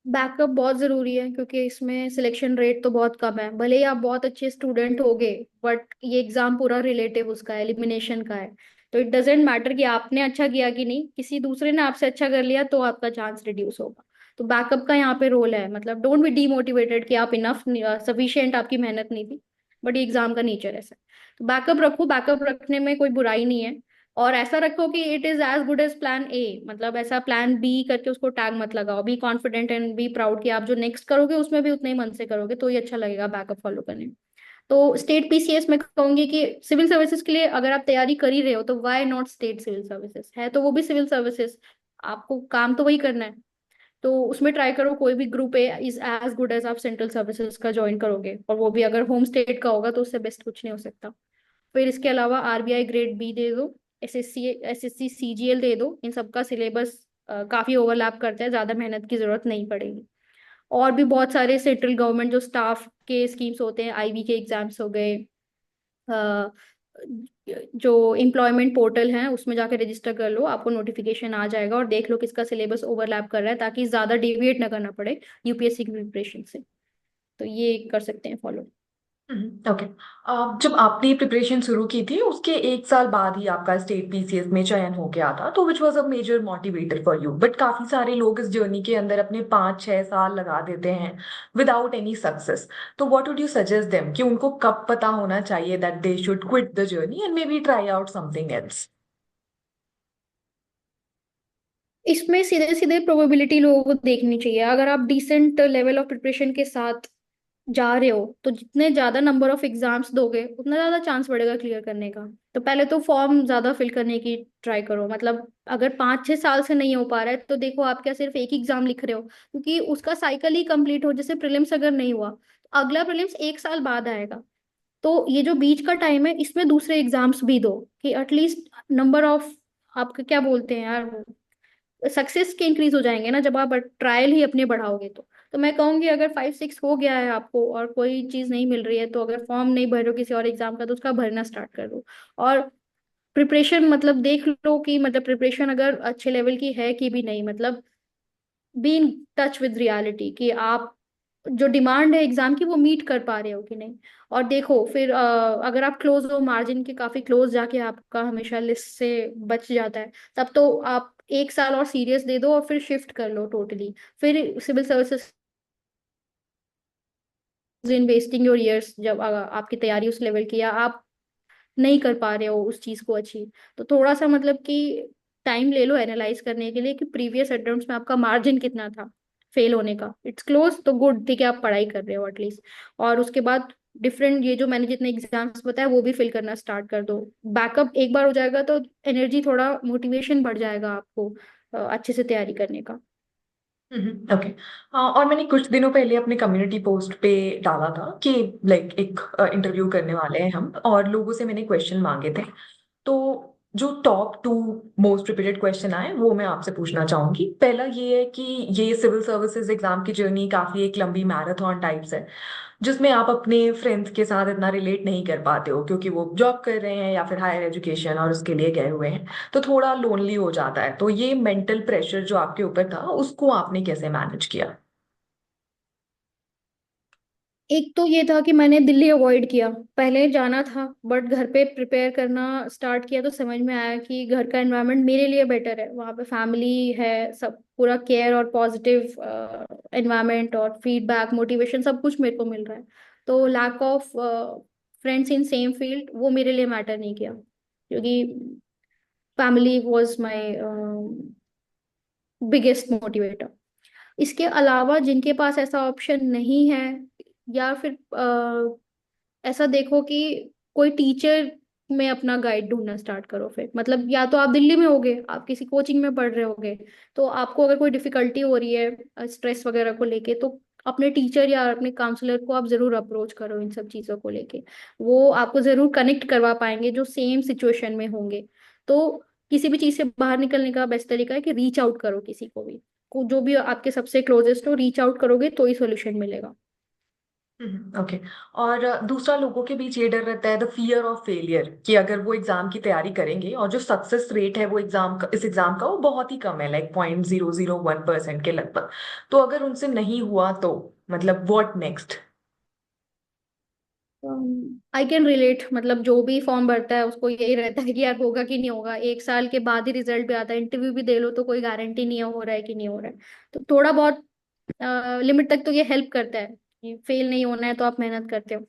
बैकअप बहुत जरूरी है, क्योंकि इसमें सिलेक्शन रेट तो बहुत कम है। भले ही आप बहुत अच्छे स्टूडेंट होगे, बट ये एग्जाम पूरा रिलेटिव उसका एलिमिनेशन का है। तो इट डजेंट मैटर कि आपने अच्छा किया कि नहीं, किसी दूसरे ने आपसे अच्छा कर लिया तो आपका चांस रिड्यूस होगा। तो बैकअप का यहाँ पे रोल है। मतलब डोंट बी डीमोटिवेटेड कि आप इनफ सफिशिएंट आपकी मेहनत नहीं थी, बट ये एग्जाम का नेचर ऐसा है। तो बैकअप रखो, बैकअप रखने में कोई बुराई नहीं है। और ऐसा रखो कि it is as good as plan A, मतलब ऐसा प्लान बी करके उसको टैग मत लगाओ। Be confident and be proud कि आप जो नेक्स्ट करोगे उसमें भी उतने ही मन से करोगे, तो ये अच्छा लगेगा बैकअप फॉलो करने में। तो स्टेट पीसीएस में कहूंगी कि सिविल सर्विसेज के लिए अगर आप तैयारी कर ही रहे हो तो why not state civil services, है तो वो भी सिविल सर्विसेज, आपको काम तो वही करना है। तो उसमें ट्राई करो, कोई भी group A is as good as आप सेंट्रल सर्विसेज का ज्वाइन करोगे, और वो भी अगर होम स्टेट का होगा तो उससे बेस्ट कुछ नहीं हो सकता। फिर इसके अलावा आरबीआई ग्रेड बी दे दो, एसएससी सीजीएल दे दो। इन सबका सिलेबस काफी ओवरलैप करता है, ज्यादा मेहनत की जरूरत नहीं पड़ेगी। और भी बहुत सारे सेंट्रल गवर्नमेंट जो स्टाफ के स्कीम्स होते हैं, आईबी के एग्जाम्स हो गए, अ, जो एम्प्लॉयमेंट पोर्टल है उसमें जाकर रजिस्टर कर लो, आपको नोटिफिकेशन आ जाएगा, और देख लो किसका सिलेबस ओवरलैप कर रहा है, ताकि ज्यादा डेविएट ना करना पड़े यूपीएससी की प्रिपरेशन से। तो ये कर सकते हैं फॉलो। ओके। जब आपने प्रिपरेशन शुरू की थी उसके एक साल बाद ही आपका स्टेट पीसीएस में चयन हो गया था, तो which was a major motivator for you. But काफी सारे लोग इस जर्नी के अंदर अपने 5-6 साल लगा देते हैं विदाउट एनी सक्सेस। तो what would you suggest them कि उनको कब पता होना चाहिए that they should quit the journey and may be try out something else? इसमें सीधे सीधे प्रोबेबिलिटी लोगों को देखनी चाहिए। अगर आप डिसेंट लेवल ऑफ प्रिपरेशन के साथ जा रहे हो तो जितने ज्यादा नंबर ऑफ एग्जाम्स दोगे उतना ज्यादा चांस बढ़ेगा क्लियर करने का। तो पहले तो फॉर्म ज्यादा फिल करने की ट्राई करो। मतलब अगर 5-6 साल से नहीं हो पा रहा है तो देखो आप क्या सिर्फ एक एग्जाम लिख रहे हो, क्योंकि उसका साइकिल ही कंप्लीट हो। जैसे प्रीलिम्स अगर नहीं हुआ तो अगला प्रीलिम्स 1 साल बाद आएगा। तो ये जो बीच का टाइम है इसमें दूसरे एग्जाम्स भी दो, कि एटलीस्ट नंबर ऑफ, आपका क्या बोलते हैं यार, सक्सेस के इंक्रीज हो जाएंगे ना जब आप ट्रायल ही अपने बढ़ाओगे। तो मैं कहूंगी अगर 5-6 हो गया है आपको और कोई चीज नहीं मिल रही है, तो अगर फॉर्म नहीं भर रहे हो किसी और एग्जाम का तो उसका भरना स्टार्ट कर दो। और प्रिपरेशन मतलब देख लो कि मतलब प्रिपरेशन अगर अच्छे लेवल की है कि भी नहीं, मतलब be in touch with reality कि आप जो डिमांड है एग्जाम की वो मीट कर पा रहे हो कि नहीं। और देखो फिर अगर आप क्लोज हो, मार्जिन के काफी क्लोज जाके आपका हमेशा लिस्ट से बच जाता है, तब तो आप 1 साल और सीरियस दे दो और फिर शिफ्ट कर लो टोटली। फिर civil services in wasting your years, जब आपकी तैयारी उस लेवल की या आप नहीं कर पा रहे हो उस चीज को अचीव, तो थोड़ा सा मतलब कि टाइम ले लो एनालाइज करने के लिए कि प्रीवियस अटेम्प्ट्स में आपका मार्जिन कितना था फेल होने का। इट्स क्लोज तो गुड, ठीक है, आप पढ़ाई कर रहे हो एटलीस्ट। और उसके बाद डिफरेंट ये जो मैंने जितने एग्जाम्स बताया वो भी फिल करना स्टार्ट कर दो। बैकअप एक बार हो जाएगा तो एनर्जी, थोड़ा मोटिवेशन बढ़ जाएगा आपको अच्छे से तैयारी करने का। ओके। और मैंने कुछ दिनों पहले अपने कम्युनिटी पोस्ट पे डाला था कि लाइक एक इंटरव्यू करने वाले हैं हम, और लोगों से मैंने क्वेश्चन मांगे थे। तो जो टॉप 2 मोस्ट रिपीटेड क्वेश्चन आए वो मैं आपसे पूछना चाहूंगी। पहला ये है कि ये सिविल सर्विसेज एग्जाम की जर्नी काफी एक लंबी मैराथन टाइप्स है, जिसमें आप अपने फ्रेंड्स के साथ इतना रिलेट नहीं कर पाते हो क्योंकि वो जॉब कर रहे हैं या फिर हायर एजुकेशन और उसके लिए गए हुए हैं। तो थोड़ा लोनली हो जाता है। तो ये मेंटल प्रेशर जो आपके ऊपर था उसको आपने कैसे मैनेज किया? एक तो ये था कि मैंने दिल्ली अवॉइड किया। पहले जाना था बट घर पे प्रिपेयर करना स्टार्ट किया तो समझ में आया कि घर का एनवायरनमेंट मेरे लिए बेटर है। वहाँ पे फैमिली है, सब पूरा केयर और पॉजिटिव एनवायरनमेंट और फीडबैक मोटिवेशन सब कुछ मेरे को मिल रहा है। तो lack of friends in same field वो मेरे लिए मैटर नहीं किया, क्योंकि family was my biggest motivator. इसके अलावा जिनके पास ऐसा ऑप्शन नहीं है, या फिर ऐसा देखो कि कोई टीचर में अपना गाइड ढूंढना स्टार्ट करो। फिर मतलब या तो आप दिल्ली में होगे, आप किसी कोचिंग में पढ़ रहे होगे, तो आपको अगर कोई डिफिकल्टी हो रही है स्ट्रेस वगैरह को लेके, तो अपने टीचर या अपने काउंसलर को आप जरूर अप्रोच करो इन सब चीज़ों को लेके। वो आपको जरूर कनेक्ट करवा पाएंगे जो सेम सिचुएशन में होंगे। तो किसी भी चीज़ से बाहर निकलने का बेस्ट तरीका है कि रीच आउट करो किसी को भी, जो भी आपके सबसे क्लोजेस्ट हो, रीच आउट करोगे तो ही सोल्यूशन मिलेगा। ओके। और दूसरा, लोगों के बीच ये डर रहता है द फियर ऑफ फेलियर, कि अगर वो एग्जाम की तैयारी करेंगे और जो सक्सेस रेट है वो एग्जाम का, इस एग्जाम का वो बहुत ही कम है, लाइक 0.001% के लगभग। तो अगर उनसे नहीं हुआ तो मतलब what next? I can relate. मतलब जो भी फॉर्म भरता है उसको यही रहता है कि यार होगा कि नहीं होगा, एक साल के बाद ही रिजल्ट भी आता है, इंटरव्यू भी दे लो तो कोई गारंटी नहीं है हो रहा है कि नहीं हो रहा है। तो थोड़ा बहुत लिमिट तक तो ये हेल्प करता है कि फेल नहीं होना है तो आप मेहनत करते हो।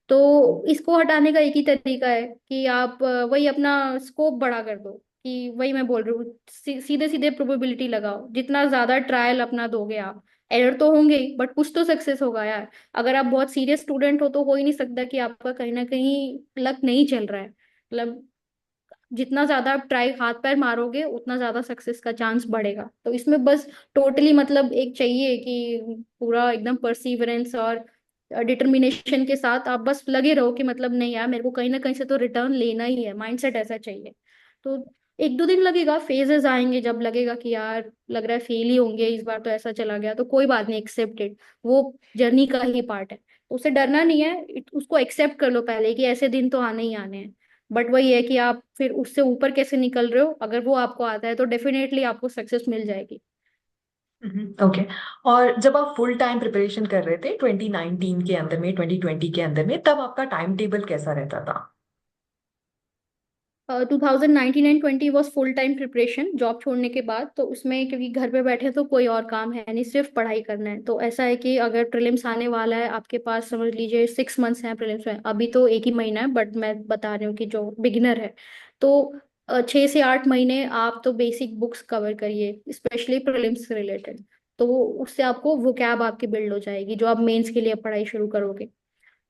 तो इसको हटाने का एक ही तरीका है कि आप वही अपना स्कोप बड़ा कर दो। कि वही मैं बोल रही हूँ, सीधे सीधे प्रोबेबिलिटी लगाओ। जितना ज्यादा ट्रायल अपना दोगे आप, एरर तो होंगे ही बट कुछ तो सक्सेस होगा यार। अगर आप बहुत सीरियस स्टूडेंट हो तो हो ही नहीं सकता कि आपका कहीं ना कहीं लक नहीं चल रहा है। मतलब जितना ज्यादा आप ट्राई हाथ पैर मारोगे उतना ज्यादा सक्सेस का चांस बढ़ेगा। तो इसमें बस टोटली मतलब एक चाहिए कि पूरा एकदम परसीवरेंस और डिटर्मिनेशन के साथ आप बस लगे रहो कि मतलब नहीं यार मेरे को कहीं ना कहीं से तो रिटर्न लेना ही है, माइंडसेट ऐसा चाहिए। तो एक दो दिन लगेगा, फेजेस आएंगे जब लगेगा कि यार लग रहा है फेल ही होंगे इस बार, तो ऐसा चला गया तो कोई बात नहीं, एक्सेप्टेड। वो जर्नी का ही पार्ट है, तो उससे डरना नहीं है। उसको एक्सेप्ट कर लो पहले कि ऐसे दिन तो आने ही आने हैं। बट वही है कि आप फिर उससे ऊपर कैसे निकल रहे हो, अगर वो आपको आता है तो डेफिनेटली आपको सक्सेस मिल जाएगी। ओके। और जब आप फुल टाइम प्रिपरेशन कर रहे थे 2019 के अंदर में, 2020 के अंदर में, तब आपका टाइम टेबल कैसा रहता था? 2019 and 20 was full time preparation job छोड़ने के बाद। तो उसमें क्योंकि घर पे बैठे तो कोई और काम है नहीं, सिर्फ पढ़ाई करना है। तो ऐसा है कि अगर प्रीलिम्स आने वाला है आपके पास, समझ लीजिए 6 मंथ्स हैं प्रीलिम्स में, अभी तो एक ही महीना है बट मैं बता रही हूँ कि जो बिगिनर है तो 6 से 8 महीने आप तो बेसिक बुक्स कवर करिए, स्पेशली प्रीलिम्स से रिलेटेड। तो उससे आपको वोकैब आपकी बिल्ड हो जाएगी जो आप मेंस के लिए पढ़ाई शुरू करोगे।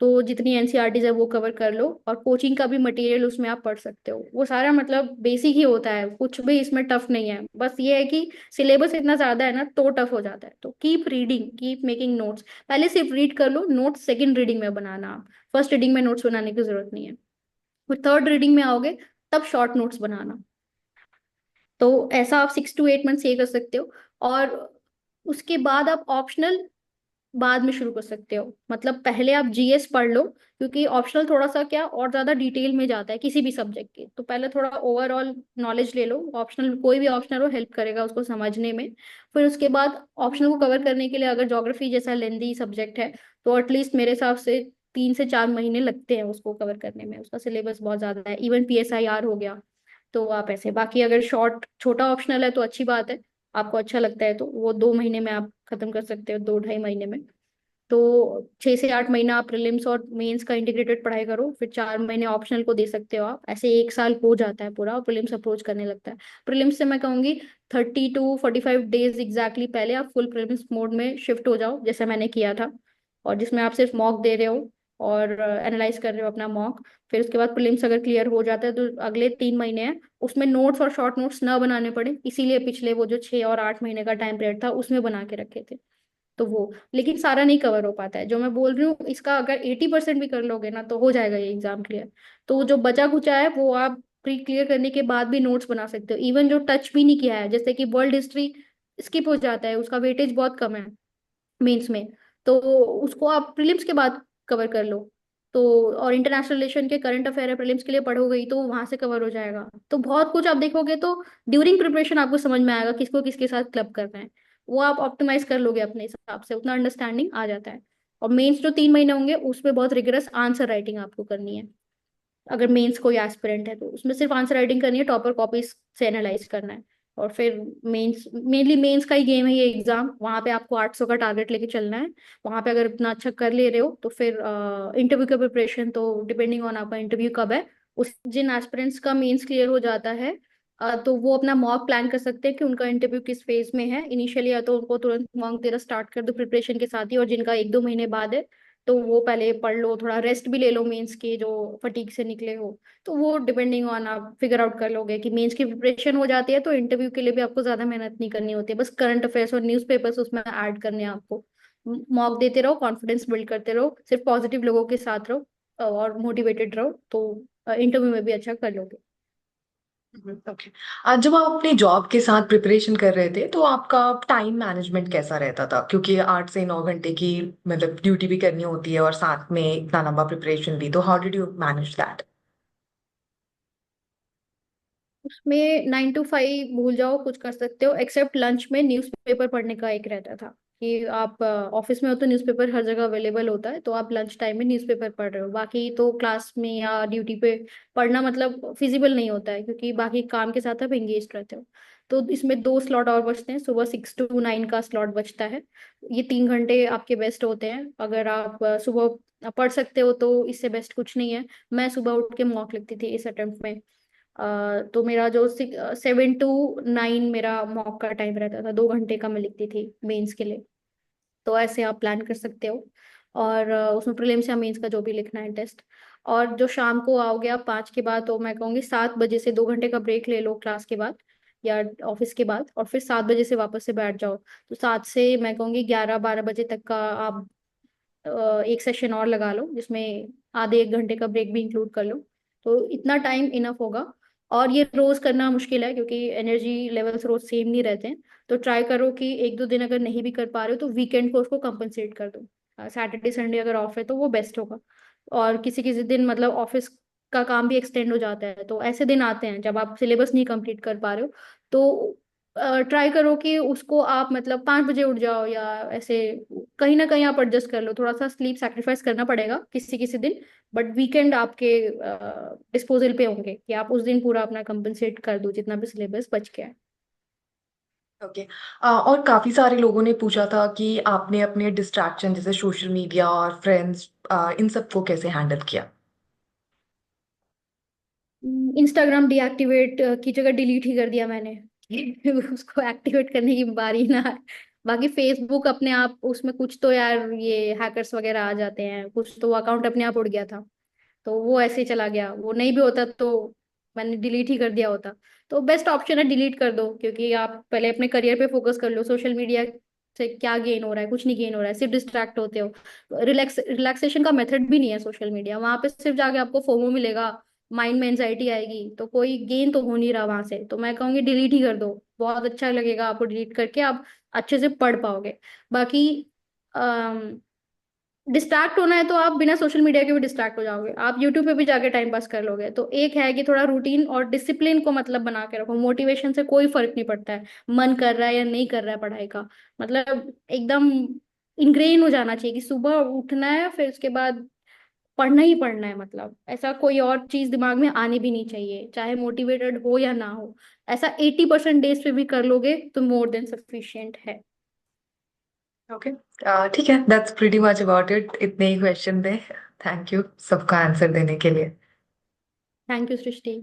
तो जितनी एनसीईआरटीज है वो कवर कर लो, और कोचिंग का भी मटेरियल उसमें आप पढ़ सकते हो। वो सारा मतलब बेसिक ही होता है, कुछ भी इसमें टफ नहीं है। बस ये है कि सिलेबस इतना ज्यादा है ना तो टफ हो जाता है। तो keep reading, keep making notes. पहले सिर्फ रीड कर लो, नोट्स सेकंड रीडिंग में बनाना आप, फर्स्ट रीडिंग में नोट्स बनाने की जरूरत नहीं है। फिर थर्ड रीडिंग में आओगे तब शॉर्ट नोट्स बनाना। तो ऐसा आप 6 to 8 मंथ्स ये कर सकते हो। और उसके बाद आप ऑप्शनल बाद में शुरू कर सकते हो। मतलब पहले आप जीएस पढ़ लो, क्योंकि ऑप्शनल थोड़ा सा क्या और ज्यादा डिटेल में जाता है किसी भी सब्जेक्ट के। तो पहले थोड़ा ओवरऑल नॉलेज ले लो, ऑप्शनल कोई भी ऑप्शनल हो हेल्प करेगा उसको समझने में। फिर उसके बाद ऑप्शनल को कवर करने के लिए अगर ज्योग्राफी जैसा लेंदी सब्जेक्ट है तो एटलीस्ट मेरे हिसाब से 3 से 4 महीने लगते हैं उसको कवर करने में। उसका सिलेबस बहुत ज्यादा है, इवन पीएसआईआर हो गया। तो आप ऐसे, बाकी अगर शॉर्ट छोटा ऑप्शनल है तो अच्छी बात है, आपको अच्छा लगता है तो वो 2 महीने में आप खत्म कर सकते हो, 2 ढाई महीने में। तो 6 से 8 महीना आप प्रीलिम्स और मेंस का इंटीग्रेटेड पढ़ाई करो, फिर 4 महीने ऑप्शनल को दे सकते हो आप। ऐसे 1 साल हो जाता है पूरा और प्रीलिम्स अप्रोच करने लगता है। प्रीलिम्स से मैं कहूंगी 30 to 45 डेज एग्जैक्टली पहले आप फुल प्रीलिम्स मोड में शिफ्ट हो जाओ, जैसे मैंने किया था, और जिसमें आप सिर्फ मॉक दे रहे हो और एनालाइज कर रहे हो अपना मॉक। फिर उसके बाद प्रीलिम्स अगर क्लियर हो जाता है तो अगले 3 महीने हैं, उसमें नोट्स और शॉर्ट नोट्स ना बनाने पड़े, इसीलिए पिछले वो जो 6 और 8 महीने का टाइम पीरियड था उसमें बना के रखे थे। तो वो, लेकिन सारा नहीं कवर हो पाता है जो मैं बोल रही हूँ, इसका अगर 80% भी कर लोगे ना तो हो जाएगा ये एग्जाम क्लियर। तो जो बचा कुचा है वो आप प्री क्लियर करने के बाद भी नोट्स बना सकते हो। इवन जो टच भी नहीं किया है, जैसे कि वर्ल्ड हिस्ट्री स्किप हो जाता है, उसका वेटेज बहुत कम है मेंस में, तो उसको आप प्रीलिम्स के बाद कवर कर लो। तो और इंटरनेशनल रिलेशन के करंट अफेयर है, प्रीलिम्स के लिए पढ़ोगे ही तो वहां से कवर हो जाएगा। तो बहुत कुछ आप देखोगे तो ड्यूरिंग प्रिपरेशन आपको समझ में आएगा किसको किसके साथ क्लब करना है, वो आप ऑप्टिमाइज कर लोगे अपने हिसाब से, उतना अंडरस्टैंडिंग आ जाता है। और मेंस जो 3 महीने होंगे उसमें बहुत रिगरस आंसर राइटिंग आपको करनी है। अगर मेंस कोई एस्पिरेंट है तो उसमें सिर्फ आंसर राइटिंग करनी है, टॉपर कॉपीज से एनालाइज करना है। और फिर मेंस, मेनली मेंस का ही गेम है ये एग्जाम, वहां पे आपको 800 का टारगेट लेके चलना है। वहां पे अगर इतना अच्छा कर ले रहे हो तो फिर इंटरव्यू का प्रिपरेशन तो डिपेंडिंग ऑन आपका इंटरव्यू कब है। उस जिन एस्पिरेंट्स का मेंस क्लियर हो जाता है तो वो अपना मॉक प्लान कर सकते हैं कि उनका इंटरव्यू किस फेज में है इनिशियली, या तो उनको तुरंत मॉक देना स्टार्ट कर दो प्रिपरेशन के साथ ही, और जिनका 1-2 महीने बाद है तो वो पहले पढ़ लो, थोड़ा रेस्ट भी ले लो मेंस के जो फटीक से निकले हो। तो वो डिपेंडिंग ऑन आप फिगर आउट कर लोगे कि मेंस की प्रिपरेशन हो जाती है तो इंटरव्यू के लिए भी आपको ज्यादा मेहनत नहीं करनी होती है, बस करंट अफेयर्स और न्यूज़पेपर्स उसमें ऐड करने हैं आपको। मॉक देते रहो, कॉन्फिडेंस बिल्ड करते रहो, सिर्फ पॉजिटिव लोगों के साथ रहो और मोटिवेटेड रहो, तो इंटरव्यू में भी अच्छा कर लोगे। ओके। आज जब आप अपनी जॉब के साथ प्रिपरेशन कर रहे थे तो आपका टाइम मैनेजमेंट कैसा रहता था, क्योंकि 8 से 9 घंटे की मतलब ड्यूटी भी करनी होती है और साथ में इतना लंबा प्रिपरेशन भी, तो how did you manage that? उसमें 9 to 5 भूल जाओ, कुछ कर सकते हो एक्सेप्ट लंच में न्यूज़पेपर पढ़ने का एक रहता था कि आप ऑफिस में हो तो न्यूज़पेपर हर जगह अवेलेबल होता है, तो आप लंच टाइम में न्यूज़पेपर पढ़ रहे हो। बाकी तो क्लास में या ड्यूटी पे पढ़ना मतलब फिजिबल नहीं होता है, क्योंकि बाकी काम के साथ आप एंगेज रहते हो। तो इसमें 2 स्लॉट और बचते हैं, सुबह 6 to 9 का स्लॉट बचता है। ये 3 घंटे आपके बेस्ट होते हैं, अगर आप सुबह पढ़ सकते हो तो इससे बेस्ट कुछ नहीं है। मैं सुबह उठ के मॉक लिखती थी इस अटेम्प्ट में। तो मेरा जो 7 to 9 मेरा मॉक का टाइम रहता था, 2 घंटे का मैं लिखती थी मेंस के लिए। तो ऐसे आप प्लान कर सकते हो। और उसमें प्रीलिम्स या मेंस का जो भी लिखना है टेस्ट। और जो शाम को आओगे आप 5 के बाद, तो मैं कहूँगी 7 बजे से 2 घंटे का ब्रेक ले लो क्लास के बाद या ऑफिस के बाद, और फिर 7 बजे से वापस से बैठ जाओ। तो 7 से मैं कहूँगी 11-12 बजे तक का आप एक सेशन और लगा लो, जिसमें आधे 1 घंटे का ब्रेक भी इंक्लूड कर लो। तो इतना टाइम इनफ होगा। और ये रोज करना मुश्किल है क्योंकि एनर्जी लेवल्स रोज सेम नहीं रहते हैं। तो ट्राई करो कि 1-2 दिन अगर नहीं भी कर पा रहे हो तो वीकेंड को उसको कंपनसेट कर दो, सैटरडे संडे अगर ऑफ है तो वो बेस्ट होगा। और किसी किसी दिन मतलब ऑफिस का काम भी एक्सटेंड हो जाता है, तो ऐसे दिन आते हैं जब आप सिलेबस नहीं कंप्लीट कर पा रहे हो। तो ट्राई करो कि उसको आप मतलब 5 बजे उठ जाओ या ऐसे, कहीं ना कहीं आप एडजस्ट कर लो, थोड़ा सा स्लीप सैक्रिफाइस करना पड़ेगा किसी किसी दिन। बट वीकेंड आपके डिस्पोजल पे होंगे कि आप उस दिन पूरा अपना कंपनसेट कर दो जितना भी सिलेबस बच गया है। ओके। और काफी सारे लोगों ने पूछा था कि आपने अपने डिस्ट्रैक्शन जैसे सोशल मीडिया और फ्रेंड्स इन सबको कैसे हैंडल किया? इंस्टाग्राम डीएक्टिवेट की जगह डिलीट ही कर दिया मैंने उसको एक्टिवेट करने की बारी ना आए। बाकी फेसबुक अपने आप उसमें कुछ तो यार ये हैकर्स वगैरह आ जाते हैं, कुछ तो अकाउंट अपने आप उड़ गया था, तो वो ऐसे ही चला गया, वो नहीं भी होता तो मैंने डिलीट ही कर दिया होता। तो बेस्ट ऑप्शन है डिलीट कर दो, क्योंकि आप पहले अपने करियर पे फोकस कर लो। सोशल मीडिया से क्या गेन हो रहा है, कुछ नहीं गेन हो रहा है, सिर्फ डिस्ट्रैक्ट होते हो। रिलैक्सेशन का मेथड भी नहीं है सोशल मीडिया, वहां पे सिर्फ जाके आपको फोमो मिलेगा, माइंड में एंजाइटी आएगी, तो कोई गेन तो हो नहीं रहा वहां से। तो मैं कहूंगी डिलीट ही कर दो, बहुत अच्छा लगेगा आपको डिलीट करके, आप अच्छे से पढ़ पाओगे। बाकी डिस्ट्रैक्ट होना है तो आप बिना सोशल मीडिया के भी डिस्ट्रैक्ट हो जाओगे, आप यूट्यूब पे भी जाके टाइम पास कर लोगे। तो एक है कि थोड़ा रूटीन और डिसिप्लिन को मतलब बना के रखो, मोटिवेशन से कोई फर्क नहीं पड़ता है, मन कर रहा है या नहीं कर रहा है पढ़ाई का, मतलब एकदम इनग्रेन हो जाना चाहिए कि सुबह उठना है फिर उसके बाद पढ़ना ही पढ़ना है, मतलब ऐसा कोई और चीज दिमाग में आनी भी नहीं चाहिए, चाहे मोटिवेटेड हो या ना हो। ऐसा 80% डेज पे भी कर लोगे तो मोर देन सफिशियंट है। ओके, ठीक है, that's pretty much about it. इतने ही क्वेश्चन थे। थैंक यू सबका आंसर देने के लिए। Thank you Srishti.